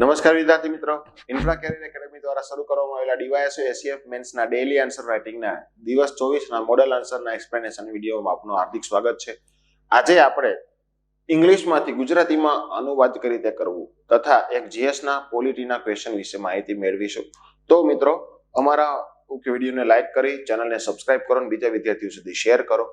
નમસ્કાર વિદ્યાર્થી મિત્રો, ઇન્ફ્રા કેરિયર એકેડમી દ્વારા શરૂ કરવામાં આવેલા DYSO ACF મેન્સના ડેઈલી આન્સર રાઇટિંગના દિવસ 24ના મોડલ આન્સરના એક્સપ્લેનેશન વિડીયોમાં આપનું હાર્દિક સ્વાગત છે. આજે આપણે ઇંગ્લિશમાંથી ગુજરાતીમાં અનુવાદ કઈ રીતે કરવું તથા એક GSના પોલિટીના ક્વેશ્ચન વિશે માહિતી મેળવીશું. તો મિત્રો, અમારા વિડીયોને લાઈક કરી ચેનલને સબસ્ક્રાઇબ કરો અને બીજા વિદ્યાર્થીઓ સુધી શેર કરો.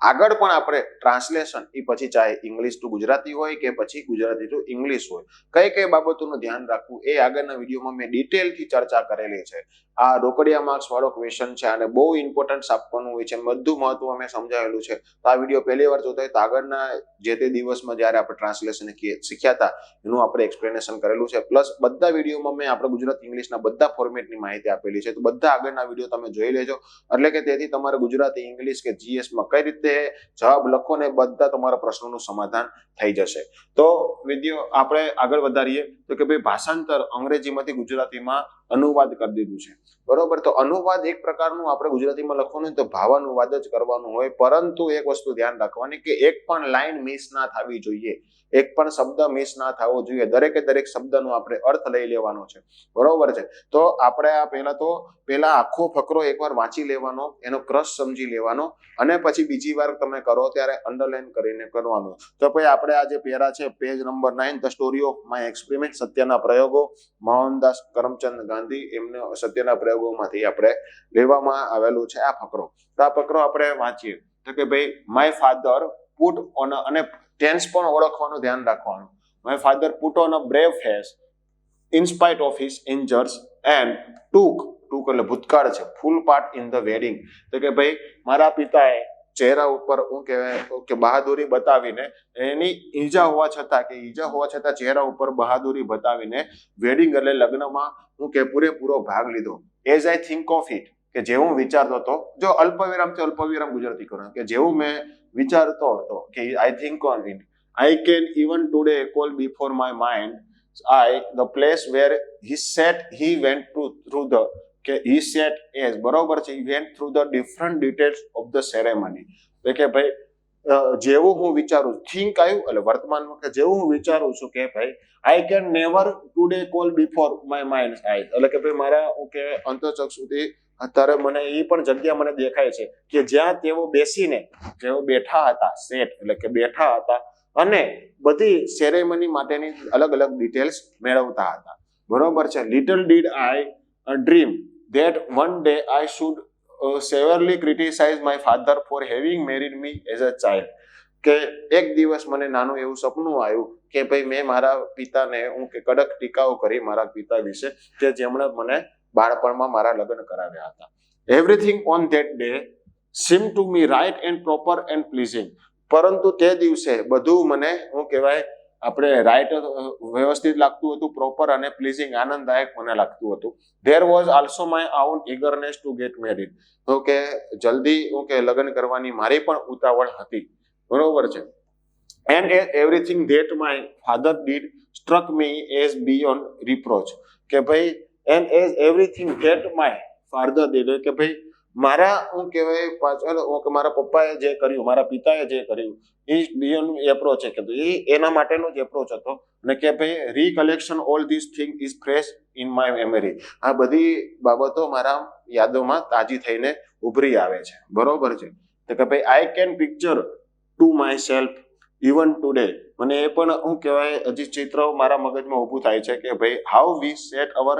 આગળ પણ આપણે ટ્રાન્સલેશન એ પછી ચાહે ઇંગ્લિશ ટુ ગુજરાતી હોય કે પછી ગુજરાતી ટુ ઇંગ્લિશ હોય, કઈ કઈ બાબતોનું ધ્યાન રાખવું એ આગળના વિડીયોમાં મેં ડિટેલથી ચર્ચા કરેલી છે. આ રોકડિયા માર્ક્સ વાળો ક્વેશ્ચન છે અને બહુ ઇમ્પોર્ટન્સ આપવાનું હોય છે, બધું મહત્વ મેં સમજાવેલું છે. તો આ વિડીયો પહેલી વાર જોતા હોય તો આગળના જે તે દિવસમાં જ્યારે આપણે ટ્રાન્સલેશન શીખ્યા હતા એનું આપણે એક્સપ્લેનેશન કરેલું છે. પ્લસ બધા વિડીયોમાં મેં આપણે ગુજરાતી ઇંગ્લિશના બધા ફોર્મેટની માહિતી આપેલી છે. તો બધા આગળના વિડીયો તમે જોઈ લેજો, એટલે કે તેથી તમારે ગુજરાતી, ઇંગ્લિશ કે GSમાં કઈ રીતે જવાબ લખો ને બધા તમારા પ્રશ્નોનું સમાધાન થઈ જશે. તો વિડીયો આપણે આગળ વધારીએ તો કે ભાઈ ભાષાંતર અંગ્રેજીમાંથી ગુજરાતીમાં અનુવાદ કરી દીધું છે, બરોબર. તો અનુવાદ એક પ્રકારનું આપણે ગુજરાતીમાં લખવાનું તો ભાવાનુવાદ જ કરવાનું હોય, પરંતુ એક વસ્તુ ધ્યાન રાખવાની કે એક પણ લાઈન મિસ ના થવી જોઈએ, એક પણ શબ્દ મિસ ના થવો જોઈએ. દરેકે દરેક શબ્દનો આપણે અર્થ લઈ લેવાનો છે, બરોબર છે. તો આપણે આ પહેલા આખો ફકરો એકવાર વાંચી લેવાનો, એનો ક્રશ સમજી લેવાનો અને પછી બીજી વાર તમે કરો ત્યારે અંડરલાઈન કરીને કરવાનું. તો ભાઈ આપણે આ જે પેરા છે, page number 9, the story of my experiment, સત્યના પ્રયોગો, મોહનદાસ કરમચંદ ગાંધી, એમને સત્યના પ્રયોગોમાંથી આપણે લેવામાં આવેલું છે આ ફકરો. તો આ ફકરો આપણે વાંચીએ તો કે ભાઈ માય ફાધર પુટ ઓન, અને ટેન્સ પણ ઓળખવાનું ધ્યાન રાખવાનું. My father put on a brave face in spite of his injuries and took એટલે ભૂતકાળ છે, full part in the wedding. તો કે ભાઈ મારા પિતાએ ચહેરા ઉપર શું કહેવાય કે બહાદુરી બતાવીને, એની ઈજા હોવા છતાં ચહેરા ઉપર બહાદુરી બતાવીને વેડિંગ એટલે લગ્નમાં હું કે પૂરેપૂરો ભાગ લીધો. As I think of it, કે જેવું વિચારતો હતો, જો અલ્પવિરામથી અલ્પવિરામ ગુજરાતી કરો, કે જેવું મેં વિચારતો હતો કે I think on it, I can even today call before my mind the place where he went through the કે he sat as, બરોબર છે, he went through the different details of the ceremony. એટલે કે ભાઈ જેવું હું વિચારું, think આવ્યું એટલે વર્તમાનમાં, કે જેવું હું વિચારું છું કે ભાઈ I can never today call before my mind I, એટલે કે ભાઈ મારા કે અંતઃચક્ષુથી અત્યારે મને એ પણ જગ્યા મને દેખાય છે કે જ્યાં તેઓ બેસીને જેઓ બેઠા હતા, સેટ એટલે કે બેઠા હતા અને બધી સેરેમની માટેની અલગ અલગ ડિટેલ્સ મેળવતા હતા, બરોબર છે. Little did I dream that one day I should severely criticize my father for having married me as a child. કે એક દિવસ મને નાનું એવું સપનું આવ્યું કે ભાઈ મેં મારા પિતાને હું કે કડક ટીકાઓ કરી મારા પિતા વિશે કે જેમણે મને બાળપણમાં મારા લગ્ન કરાવ્યા હતા. Everything on that day seemed to me right and proper and pleasing. પરંતુ તે દિવસે બધું મને શું કહેવાય આપણે રાઈટ વ્યવસ્થિત લાગતું હતું, પ્રોપર અને પ્લીઝિંગ આનંદદાયક મને લાગતું હતું. There was also my own eagerness to get married. તો કે જલ્દી હું કે લગ્ન કરવાની મારી પણ ઉતાવળ હતી, બરોબર છે. And everything that my father did struck me as beyond reproach. કે ભાઈ and as everything that my father did, કે ભાઈ મારા હું કહેવાય પાછળ મારા પપ્પાએ જે કર્યું, મારા પિતાએ જે કર્યું એ બિયોન્ડ એપ્રોચ છે, કે એના માટેનો જ એપ્રોચ હતો. અને કે ભાઈ recollection all this thing is fresh in my memory, આ બધી બાબતો મારા યાદોમાં તાજી થઈને ઉભરી આવે છે, બરોબર છે. તો કે ભાઈ I can picture to my self even today, મને એ પણ શું કહેવાય હજી ચિત્ર મારા મગજમાં ઊભું થાય છે કે ભાઈ how we set our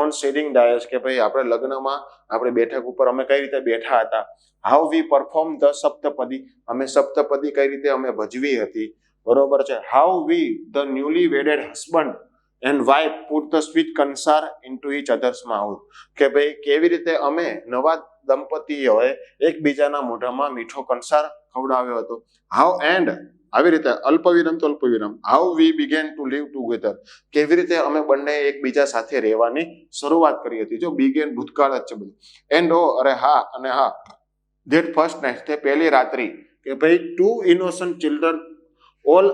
own setting dice, કે ભાઈ આપણે લગ્નમાં આપણે બેઠક ઉપર અમે કઈ રીતે બેઠા હતા. How we perform the saptapadi, અમે સપ્તપદી કઈ રીતે અમે ભજવી હતી, બરોબર છે. How we the newly wedded husband and wife put the sweet kansar into each other's mouth, કે ભાઈ કેવી રીતે અમે નવા દંપતીઓએ એકબીજાના મોઢામાં મીઠો કંસાર ખવડાવ્યો હતો. હાઉ એન્ડ આવી રીતે અલ્પવિરામ તો અલ્પવિરામ how we began to live together, કેવી રીતે અમે બંને એકબીજા સાથે રહેવાની શરૂઆત કરી હતી. જો બિગેન ભૂતકાળ જ છે બધું. એન્ડ અરે હા, અને હા ધેટ ફર્સ્ટ નાઇટ, તે પહેલી રાત્રિ, કે ભાઈ two innocent children all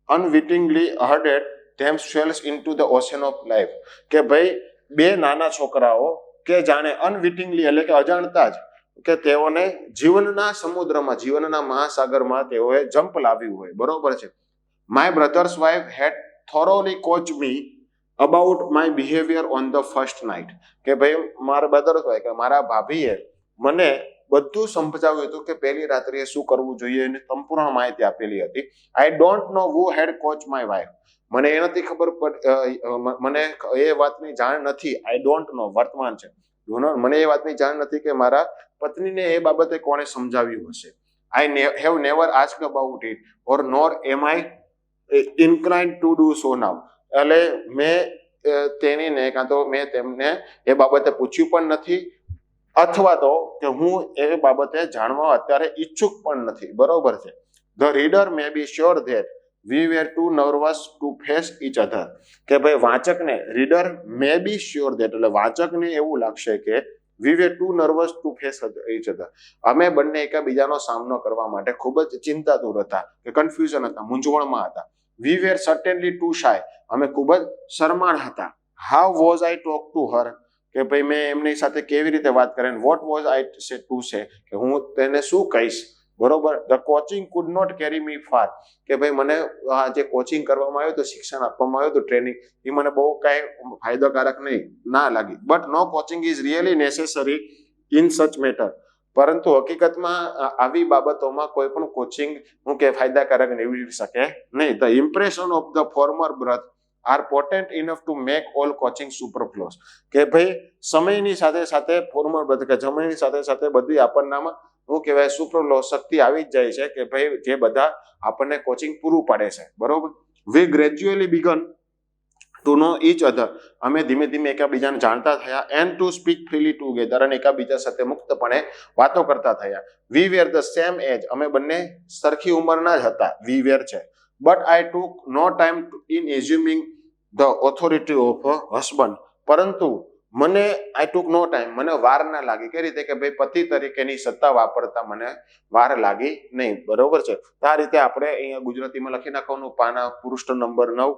unwittingly herded themselves into the ocean of life, કે ભાઈ બે નાના છોકરાઓ કે જાણે અનવિટિંગલી એટલે કે અજાણતા જ કે તેઓને જીવનના સમુદ્રમાં, જીવનના મહાસાગરમાં તેઓએ જમ્પ લાવ્યું હોય, બરોબર છે. My brother's wife had thoroughly coached me about my behaviour on the first night, કે ભાઈ મારા બ્રધર હોય કે મારા ભાભીએ મને બધું સમજાવ્યું હતું કે પહેલી રાત્રિએ શું કરવું જોઈએ અને સંપૂર્ણ માહિતી આપેલી હતી. I don't know who had coach my wife, મને એ નથી ખબર, મને એ વાતની જાણ નથી. આઈ ડોન્ટ નો વર્તમાન છે, મને એ વાતની જાણ નથી કે મારા પત્નીને એ બાબતે કોણે સમજાવ્યું હશે. I have never asked about it or nor am I inclined to do so now, એટલે મેં તેણીને કાં તો મેં તેમને એ બાબતે પૂછ્યું પણ નથી, અથવા તો કે હું એ બાબતે જાણવા અત્યારે ઈચ્છુક પણ નથી. બરોબર છે. The reader may be sure that we were too nervous to face each other, કે ભાઈ વાંચકને, reader may be sure that એટલે વાંચકને એવું લાગશે કે we were too nervous to face each other, અમે બંને એકબીજાનો સામનો કરવા માટે ખૂબ જ ચિંતાતુર હતા, કે કન્ફ્યુઝન હતા, મૂંઝવણમાં હતા. વી વેર સર્ટેનલી ટુ શાય, અમે ખૂબ જ શરમાળ હતા. How was I talk to her, કે ભાઈ મેં એમની સાથે કેવી રીતે વાત કરી. વોટ વોઝ આઈ સે ટુ સે, કે હું તેને શું કહીશ. બરોબર. The coaching could not carry me far, કે ભાઈ મને આ જે કોચિંગ કરવામાં આવ્યું હતું, શિક્ષણ આપવામાં આવ્યું હતું, ટ્રેનિંગ, એ મને બહુ કાંઈ ફાયદાકારક ના લાગી. But no coaching is really necessary in such matter, પરંતુ હકીકતમાં આવી બાબતોમાં કોઈ પણ કોચિંગ હું કે ફાયદાકારક નીવડી શકે નહીં. The impression of the former birth are potent enough to make all coaching superfluous, કે ભાઈ સમયની સાથે સાથે ફોર્મર બ્રથ, કે સમયની સાથે સાથે બધી આપણનામાં શું કહેવાય સુપરફ્લુઅસ શક્તિ આવી જ જાય છે, કે ભાઈ જે બધા આપણને કોચિંગ પૂરું પાડે છે. બરોબર. વી gradually began to no each other, અમે ધીમે ધીમે એકબીજાને જાણતા થયા. And to speak freely together, અને એકબીજા સાથે મુક્તપણે વાતો કરતા થયા. વી વેર ધ સેમ એજ, અમે બંને સરખી ઉંમરના જ હતા. વી વેર છે. But I took no time in assuming the authority of husband, પરંતુ મને આઈ ટુક નો ટાઈમ, મને વાર ના લાગી. કઈ રીતે, કે ભાઈ પતિ તરીકેની સત્તા વાપરતા મને વાર લાગી નહીં. બરોબર છે. આ રીતે આપણે અહીંયા ગુજરાતીમાં લખી નાખવાનું પાના પૃષ્ઠ નંબર 9,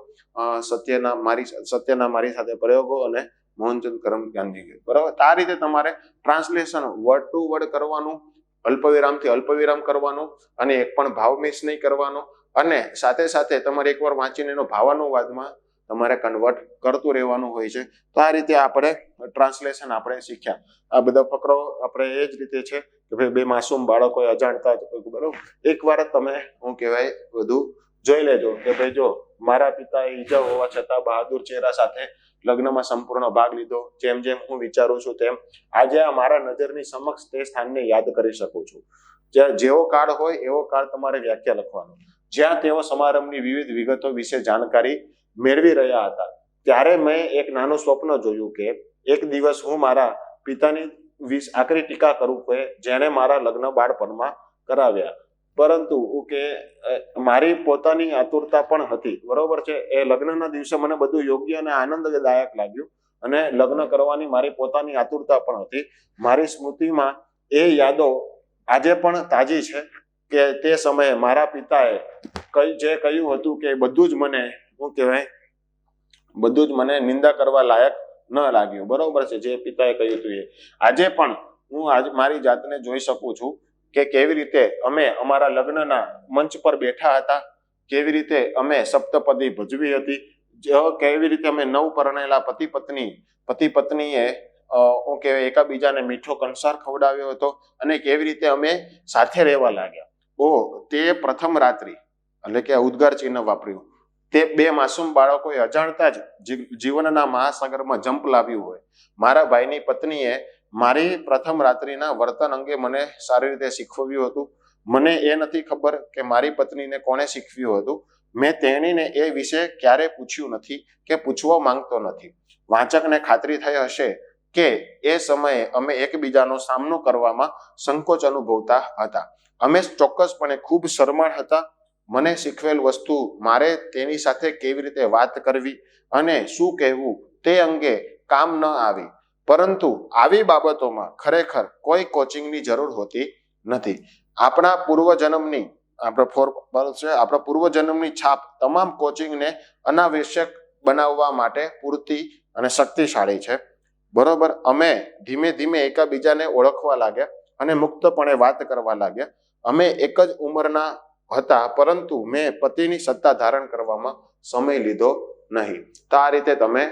સત્યના મારી સાથે પ્રયોગો અને મોહનચંદ કરમચંદ. બરોબર. આ રીતે તમારે ટ્રાન્સલેશન વર્ડ ટુ વર્ડ કરવાનું, અલ્પવિરામથી અલ્પવિરામ કરવાનું, અને એક પણ ભાવ મિસ નહીં કરવાનો, અને સાથે સાથે તમારે એકવાર વાંચીને એનો ભાવાનુવાદમાં તમારે કન્વર્ટ કરતું રહેવાનું હોય છે. તો આ રીતે આપણે ટ્રાન્સલેશન આપણે શીખ્યા. આ બધા ફકરો આપણે એ જ રીતે છે કે ભાઈ બે માસૂમ બાળકો અજાણતા જ, બરોબર, એકવાર તમે શું કહેવાય બધું જોઈ લેજો કે ભાઈ જો મારા પિતાએ ઈજા હોવા છતાં બહાદુર ચહેરા સાથે લગ્નમાં સંપૂર્ણ ભાગ લીધો. જેમ જેમ હું વિચારું છું તેમ આજે આ મારા નજરની સમક્ષ તે સ્થાનને યાદ કરી શકું છું. જેવો કાળ હોય એવો કાળ તમારે વ્યાખ્યા લખવાનો. જ્યાં તેઓ સમારંભની વિવિધ વિગતો વિશે જાણકારી મેળવી રહ્યા હતા, ત્યારે મેં એક નાનું સ્વપ્ન જોયું કે એક દિવસ હું મારા પિતાની આકરી ટીકા કરું કે જેને મારા લગ્ન બાળપણમાં કરાવ્યા, પરંતુ કે મારી પોતાની આતુરતા પણ હતી. બરોબર છે. એ લગ્નના દિવસે મને બધું યોગ્ય અને આનંદદાયક લાગ્યું, અને લગ્ન કરવાની મારી પોતાની આતુરતા પણ હતી. મારી સ્મૃતિમાં એ યાદો આજે પણ તાજી છે કે તે સમયે મારા પિતાએ જે કહ્યું હતું કે બધું જ મને શું કહેવાય, બધું જ મને નિંદા કરવા લાયક ન લાગ્યું. બરોબર છે. જે પિતાએ કહ્યું હતું એ આજે પણ હું આજ મારી જાતને જોઈ શકું છું કે કેવી રીતે અમે અમારા લગ્નના મંચ પર બેઠા હતા, કેવી રીતે અમે સપ્તપદી ભજવી હતી, કેવી રીતે અમે નવ પરણેલા પતિ પત્નીએ શું કહેવાય એકબીજાને મીઠો કંસાર ખવડાવ્યો હતો, અને કેવી રીતે અમે સાથે રહેવા લાગ્યા. તે પ્રથમ રાત્રિ, એટલે કે ઉદ્ગાર ચિહ્ન વાપર્યું, તે બે માસૂમ બાળકોએ અજાણતા જ જીવનના મહાસાગરમાં જંપ લાવ્યું હોય. મારા ભાઈની પત્નીએ મારી પ્રથમ રાત્રિના વર્તન અંગે મને સારી રીતે શીખવ્યું હતું. મને એ નથી ખબર કે મારી પત્નીને કોણે શીખવ્યું હતું. મેં તેણીને એ વિશે ક્યારે પૂછ્યું નથી કે પૂછવા માંગતો નથી. વાંચકને ખાતરી થઈ હશે કે એ સમયે અમે એકબીજાનો સામનો કરવામાં સંકોચ અનુભવતા હતા. અમે ચોક્કસપણે ખૂબ શરમાળ હતા. મને શીખવેલ વસ્તુ મારે તેની સાથે કેવી રીતે વાત કરવી અને શું કહેવું તે અંગે કામ ન આવી, પરંતુ આવી બાબતોમાં ખરેખર કોઈ કોચિંગની જરૂર હોતી નથી. આપણા પૂર્વજન્મની છાપ તમામ કોચિંગને અનાવશ્યક બનાવવા માટે પૂરતી અને શક્તિશાળી છે. બરોબર. અમે ધીમે ધીમે એકબીજાને ઓળખવા લાગ્યા અને મુક્તપણે વાત કરવા લાગ્યા. અમે એક જ ઉંમરના હતા, પરંતુ મેં પતિની સત્તા ધારણ કરવામાં સમય લીધો નહીં. તો આ રીતે તમે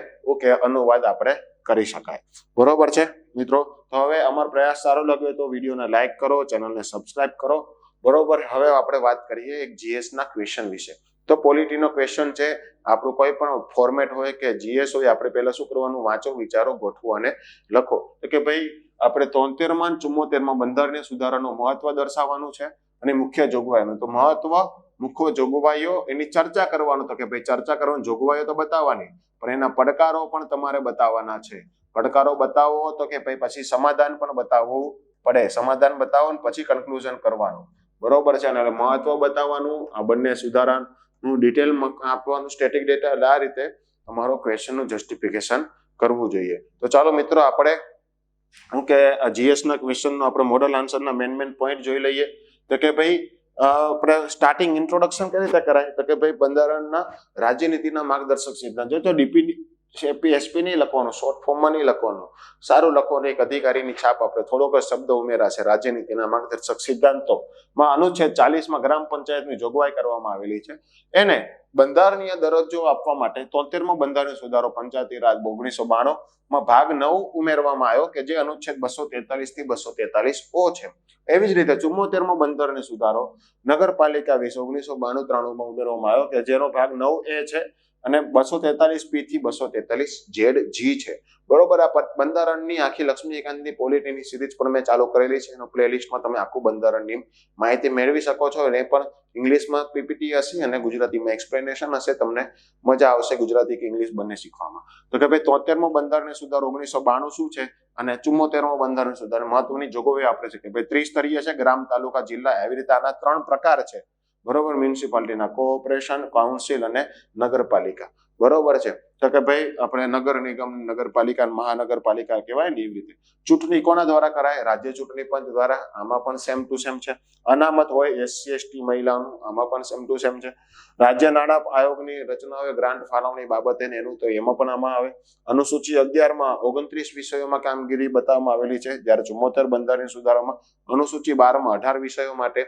અનુવાદ આપણે કરી શકાય. બરોબર છે મિત્રો. તો હવે અમારો પ્રયાસ સારો લાગ્યો તો વિડીયોને લાઈક કરો, ચેનલને સબસ્ક્રાઇબ કરો. બરોબર. હવે આપણે વાત કરીએ એક જીએસ ના ક્વેશ્ચન વિશે. તો પોલિટીનો ક્વેશ્ચન છે. આપણું કોઈ પણ ફોર્મેટ હોય કે જીએસ હોય, આપણે પહેલા શું કરવાનું? વાંચો, વિચારો, ગોઠવો અને લખો. તો કે ભાઈ આપણે 73 માં 74 માં બંધારણીય સુધારાનું મહત્વ દર્શાવવાનું છે અને મુખ્ય જોગવાઈનું. તો મહત્વ, મુખ્ય જોગવાઈઓ, એની ચર્ચા કરવાનું. તો કે ભાઈ ચર્ચા કરવાની, જોગવાઈઓ તો બતાવવાની, પણ એના પડકારો પણ તમારે બતાવવાના છે. પડકારો બતાવો તો કે ભાઈ પછી સમાધાન પણ બતાવવું પડે. સમાધાન બતાવો ને પછી કન્ક્લુઝન કરવાનું. બરોબર છે. અને મહત્વ બતાવવાનું, આ બંને સુધારાનું ડિટેલ આપવાનું, સ્ટેટિક ડેટા. એટલે આ રીતે તમારો ક્વેશ્ચનનું જસ્ટિફિકેશન કરવું જોઈએ. તો ચાલો મિત્રો આપણે જીએસ ના ક્વેશ્ચનનો આપણે મોડલ આન્સરના મેન પોઈન્ટ જોઈ લઈએ. તો કે ભાઈ આપણે સ્ટાર્ટિંગ ઇન્ટ્રોડક્શન કઈ રીતે કરાય? તો કે ભાઈ બંધારણના રાજ્યનીતિના માર્ગદર્શક સિદ્ધાંત. જો તો એસપી નહીં લખવાનું, શોર્ટ ફોર્મમાં નહીં લખવાનું, સારું લખવાનું. એક અધિકારીની છાપ આપણે થોડોક શબ્દ ઉમેરા છે. રાજ્યનીતિના માર્ગદર્શક સિદ્ધાંતોમાં અનુચ્છેદ 40 માં ગ્રામ પંચાયતની જોગવાઈ કરવામાં આવેલી છે. એને બંધારણીય દરજ્જો આપવા માટે 73મો બંધારણીય સુધારો પંચાયતી રાજ 1992 માં ભાગ 9 ઉમેરવામાં આવ્યો કે જે અનુચ્છેદ 243 થી 243 છે. એવી જ રીતે 74મો બંધારણીય સુધારો નગરપાલિકા વિશે 1992-93 માં ઉમેરવામાં આવ્યો કે જેનો ભાગ 9A છે અને 243 P થી 243 ZG છે. બરોબર. આ બંધારણની આખી લક્ષ્મીકાંતની પોલિટીની સિરીઝ પણ મેં ચાલુ કરેલી છે. એનો પ્લેલિસ્ટમાં તમે આખું બંધારણની માહિતી મેળવી શકો છો. એ પણ ઇંગ્લિશમાં પીપીટી હશે અને ગુજરાતીમાં એક્સપ્લેનેશન હશે. તમને મજા આવશે ગુજરાતી કે ઇંગ્લિશ બંને શીખવામાં. તો કે ભાઈ 73મો બંધારણીય સુધારો 1992 શું છે અને 74મો બંધારણીય સુધારો મહત્વની જોગવાઈ આપે છે કે ભાઈ ત્રિસ્તરીય છે, ગ્રામ, તાલુકા, જિલ્લા, એવી રીતે આના 3 પ્રકાર છે. બરોબર. મ્યુનિસિપાલિટીના કોઓપરેશન, કાઉન્સિલ અને નગરપાલિકા. બરોબર છે. તો કે ભાઈ આપણે નગર નિગમ, નગરપાલિકા, મહાનગરપાલિકા કહેવાય ને, એવી રીતે ચૂંટણી કોના દ્વારા કરાય? રાજ્ય ચૂંટણી પંચ દ્વારા. આમાં પણ સેમ ટુ સેમ છે. અનામત હોય એસસી એસટી મહિલાનું, આમાં પણ સેમ ટુ સેમ છે. રાજ્ય નાણાં આયોગની રચના હોય ગ્રાન્ટ ફાળવણી બાબતે એનું, તો એમાં પણ આમાં આવે. અનુસૂચિ 11 માં 29 વિષયોમાં કામગીરી બતાવવામાં આવેલી છે, જ્યારે 74 બંધારણીય સુધારામાં અનુસૂચિ 12 માં 18 વિષયો માટે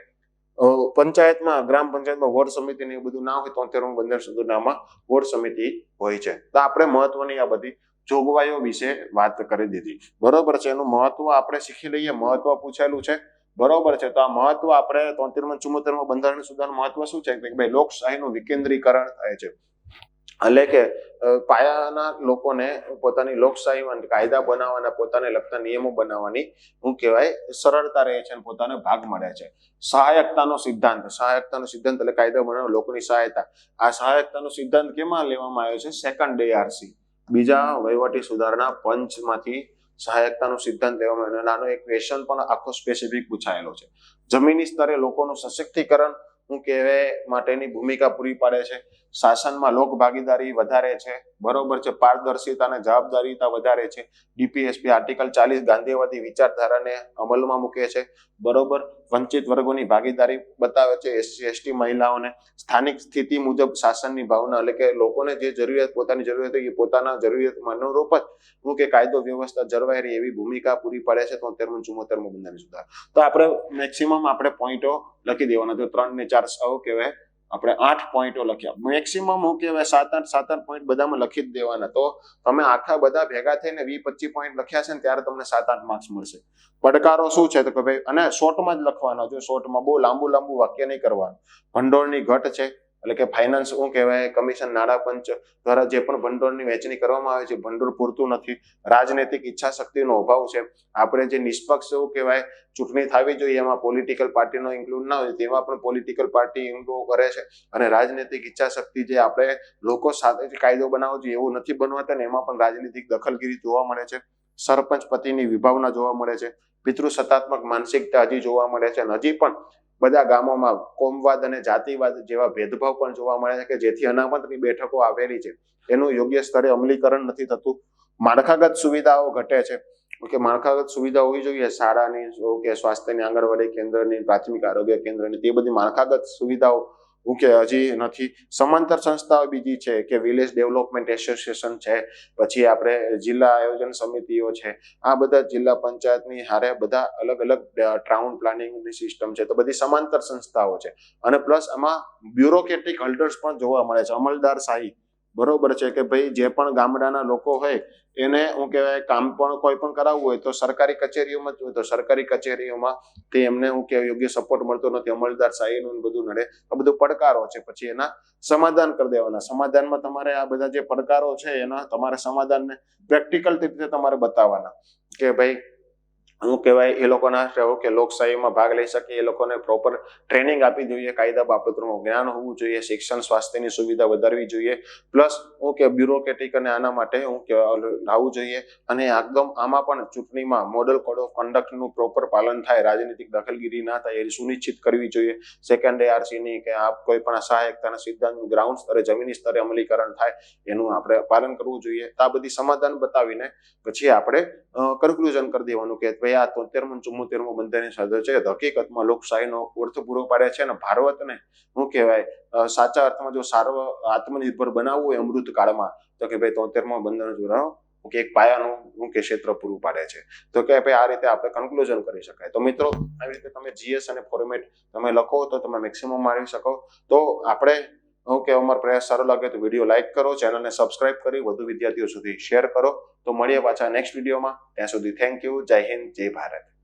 પંચાયતમાં, ગ્રામ પંચાયતમાં વોર્ડ સમિતિ ને એવું બધું ના હોય. 73મા બંધારણ સુધારામાં વોર્ડ સમિતિ હોય છે. તો આપણે મહત્વની આ બધી જોગવાઈઓ વિશે વાત કરી દીધી. બરોબર છે. એનું મહત્વ આપણે શીખી લઈએ. મહત્વ પૂછેલું છે. બરોબર છે. તો આ મહત્વ આપણે 73મા 74મા બંધારણ સુધારાનું મહત્વ શું છે કે ભાઈ લોકશાહીનું વિકેન્દ્રીકરણ થાય છે. એટલે કે પાયાના લોકોને પોતાની લોકશાહી કાયદા બનાવવાના, પોતાને લગતા નિયમો બનાવવાની સરળતા રહે છે અને પોતાને ભાગ મળે છે. સહાયકતાનો સિદ્ધાંત. સહાયકતાનો સિદ્ધાંત એટલે કાયદા બનાવવા લોકોની સહાયતા. આ સહાયકતાનો સિદ્ધાંત કેમાં લેવામાં આવ્યો છે? સેકન્ડ ARC, બીજા વહીવટી સુધારણા પંચમાંથી સહાયકતાનો સિદ્ધાંત લેવામાં આવ્યો. આનો એક ક્વેશ્ચન પણ આખો સ્પેસિફિક પૂછાયેલો છે. જમીની સ્તરે લોકોનું સશક્તિકરણ માટેની ભૂમિકા પૂરી પાડે છે. શાસનમાં લોક ભાગીદારી વધારે છે. બરોબર છે. પારદર્શિતા અને જવાબદારીતા વધારે છે. ડીપીએસપી આર્ટિકલ 40 ગાંધીવાદી વિચારધારાને અમલમાં મૂકે છે. બરોબર. વંચિત વર્ગોની ભાગીદારી બતાવે છે. એસસી એસટી મહિલાઓને સ્થાનિક સ્થિતિ મુજબ શાસનની ભાવના, એટલે કે લોકોને જે જરૂરિયાત, પોતાની જરૂરિયાત હોય એ પોતાના જરૂરિયાત અનુરૂપ જ કાયદો વ્યવસ્થા જળવાઈ રહે એવી ભૂમિકા પૂરી પાડે છે. 73મો 74મો બંધારણ સુધારો. તો આપણે મેક્સિમમ આપણે પોઈન્ટો લખી દેવાના. તો 3 ને 4 આવું કહેવાય. આપણે 8 પોઈન્ટો લખ્યા. મેક્સિમમ 7-8 પોઈન્ટ બધામાં લખી જ દેવાના. તો તમે આખા બધા ભેગા થઈને 20-25 પોઈન્ટ લખ્યા છે ને ત્યારે તમને 7-8 માર્ક્સ મળશે. પડકારો શું છે? તો કે ભાઈ, અને શોર્ટમાં જ લખવાના. જો શોર્ટમાં બહુ લાંબુ વાક્ય નહીં કરવાનું. ભંડોળની ઘટ છે, એટલે કે ફાઇનાન્સ કમિશન, નાણાં પંચ દ્વારા જે પણ ભંડોળની વહેંચણી કરવામાં આવે છે, ભંડોળ પૂરતું નથી. રાજનૈતિક ઈચ્છા શક્તિનો અભાવ છે. આપણે જે નિષ્પક્ષ ચૂંટણી થવી જોઈએ એમાં પોલિટિકલ પાર્ટીનો ઇન્ક્લુડ ના હોય, તેમાં પણ પોલિટિકલ પાર્ટી ઇન્ક્લુડ કરે છે. અને રાજનૈતિક ઈચ્છા શક્તિ જે આપણે લોકો સાથે કાયદો બનાવવો જોઈએ એવું નથી બનવાતા ને એમાં પણ રાજનૈતિક દખલગીરી જોવા મળે છે. સરપંચ પતિની વિભાવના જોવા મળે છે. પિતૃસત્તાત્મક માનસિકતા હજી જોવા મળે છે. અને હજી પણ બધા ગામોમાં કોમવાદ અને જાતિવાદ જેવા ભેદભાવ પણ જોવા મળે છે કે જેથી અનામતની બેઠકો આવેલી છે એનું યોગ્ય સ્તરે અમલીકરણ નથી થતું. માળખાગત સુવિધાઓ ઘટે છે. માળખાગત સુવિધા હોવી જોઈએ શાળાની, સ્વાસ્થ્યની, આંગણવાડી કેન્દ્રની, પ્રાથમિક આરોગ્ય કેન્દ્રની, તે બધી માળખાગત સુવિધાઓ હજી નથી. સમાંતર સંસ્થાઓ બીજી છે કે વિલેજ ડેવલપમેન્ટ એસોસિએશન છે, પછી આપણે જિલ્લા આયોજન સમિતિઓ છે, આ બધા જિલ્લા પંચાયતની હારે બધા અલગ અલગ ટાઉન પ્લાનિંગની સિસ્ટમ છે. તો બધી સમાંતર સંસ્થાઓ છે. અને પ્લસ આમાં બ્યુરોક્રેટિક હોલ્ડર્સ પણ જોવા મળે છે. અમલદાર શાહી. બરોબર છે કે ભાઈ જે પણ ગામડાના લોકો હોય એને શું કહેવાય કામ પણ કોઈ પણ કરાવવું હોય તો સરકારી કચેરીઓમાં જ હોય તો સરકારી કચેરીઓમાં તે એમને શું કહેવાય યોગ્ય સપોર્ટ મળતો નથી, અમલદાર શાહીનું બધું નડે, આ બધું પડકારો છે. પછી એના સમાધાન કરી દેવાના. સમાધાનમાં તમારે આ બધા જે પડકારો છે એના તમારે સમાધાનને પ્રેક્ટિકલ રીતે તમારે બતાવવાના કે ભાઈ શું કહેવાય એ લોકોના કે લોકશાહીમાં ભાગ લઈ શકે એ લોકોને પ્રોપર ટ્રેનિંગ આપવી જોઈએ, કાયદા બાબતોનું જ્ઞાન હોવું જોઈએ, શિક્ષણ સ્વાસ્થ્યની સુવિધા વધારવી જોઈએ, પ્લસ હું કે બ્યુરોક્રેટિક અને આના માટે હું કે લાવવું જોઈએ. અને એકદમ આમાં પણ ચૂંટણીમાં મોડલ કોડ ઓફ કન્ડક્ટનું પ્રોપર પાલન થાય, રાજનીતિક દખલગીરી ના થાય એ સુનિશ્ચિત કરવી જોઈએ. સેકન્ડ ARCની કે આ કોઈ પણ સહાયકતાના સિદ્ધાંતનું ગ્રાઉન્ડ સ્તરે જમીની સ્તરે અમલીકરણ થાય એનું આપણે પાલન કરવું જોઈએ. આ બધી સમાધાન બતાવીને પછી આપણે કન્ક્લુઝન કરી દેવાનું કે ભાઈ આ 73મું 74મું બંધારણીય સુધારો છે હકીકતમાં લોકશાહીનો અર્થ પૂરો પાડે છે અને ભારતને શું કહેવાય સાચા અર્થમાં જો આત્મનિર્ભર બનાવવું હોય અમૃત કાળમાં તો કે ભાઈ 73મો બંધારણીય સુધારો કે એક પાયાનું કે ક્ષેત્ર પૂરું પાડે છે. તો કે ભાઈ આ રીતે આપણે કન્ક્લુઝન કરી શકાય. તો મિત્રો આવી રીતે તમે GS અને ફોર્મેટ તમે લખો તો તમે મેક્સિમમ મારી શકો. તો આપણે ઓકે અમારો પ્રયાસ સારો લાગે તો વિડીયો લાઈક કરો, ચેનલને સબસ્ક્રાઇબ કરી વધુ વિદ્યાર્થીઓ સુધી શેર કરો. તો મળીએ પાછા નેક્સ્ટ વિડીયોમાં. ત્યાં સુધી થેન્ક યુ. જય હિન્દ, જય ભારત.